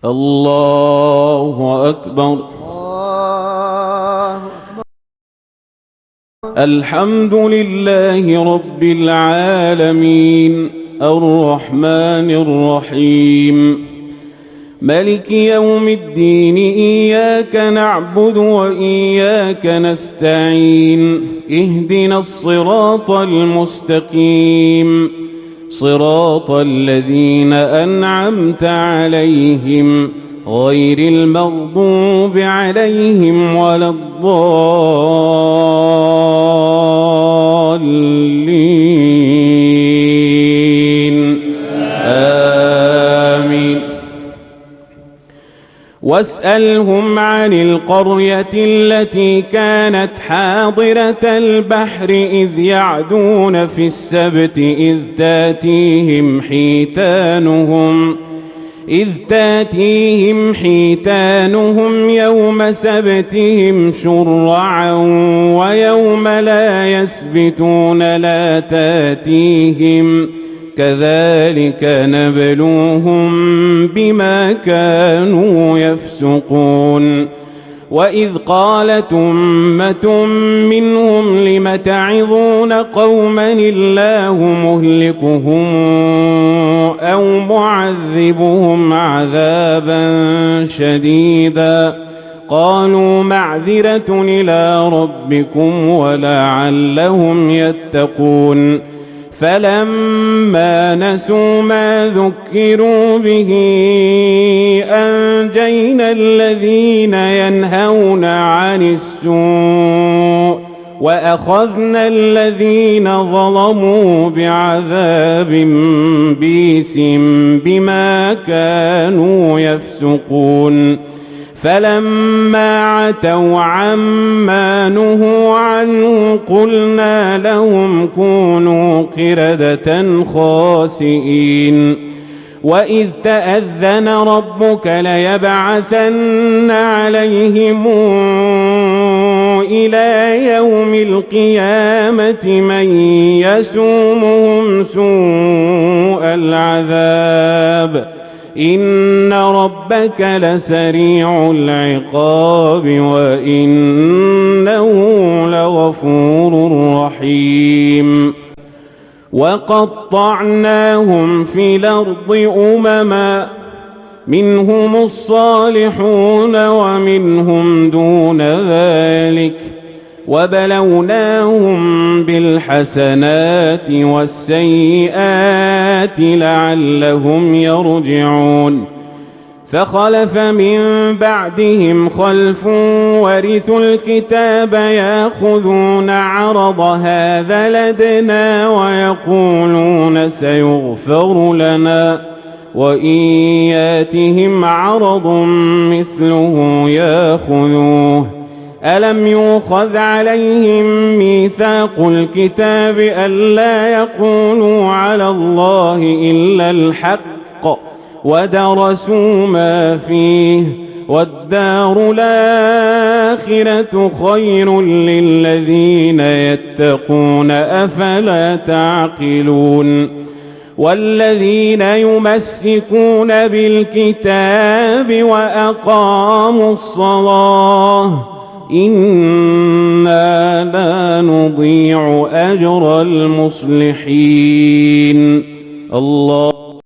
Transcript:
الله أكبر. الله أكبر. الحمد لله رب العالمين الرحمن الرحيم ملك يوم الدين. إياك نعبد وإياك نستعين. اهدنا الصراط المستقيم صراط الذين أنعمت عليهم غير المغضوب عليهم ولا الضالين. آمين. واسألهم عن القرية التي كانت حاضرة البحر إذ يعدون في السبت إذ تاتيهم حيتانهم يوم سبتهم شرعا ويوم لا يسبتون لا تاتيهم كذلك نبلوهم بما كانوا يفسقون. وإذ قالت أمة منهم لم تعظون قوما الله مهلكهم أو معذبهم عذابا شديدا قالوا معذرة إلى ربكم ولعلهم يتقون. فلما نسوا ما ذكروا به أنجينا الذين ينهون عن السوء وأخذنا الذين ظلموا بعذاب بئيس بما كانوا يفسقون. فلما عتوا عما نهوا عنه قلنا لهم كونوا قردة خاسئين. وإذ تأذن ربك ليبعثن عليهم إلى يوم القيامة من يسومهم سوء العذاب إن ربك لسريع العقاب وإنه لغفور رحيم. وقطعناهم في الأرض أمما منهم الصالحون ومنهم دون ذلك وبلوناهم بالحسنات والسيئات لعلهم يرجعون. فخلف من بعدهم خلف ورثوا الكتاب يأخذون عرض هذا الأدنى ويقولون سيغفر لنا وإن ياتهم عرض مثله يأخذوه. ألم يؤخذ عليهم ميثاق الكتاب ألا يقولوا على الله إلا الحق ودرسوا ما فيه والدار الآخرة خير للذين يتقون أفلا تعقلون. والذين يمسكون بالكتاب وأقاموا الصلاة إنا لا نضيع أجر المصلحين. الله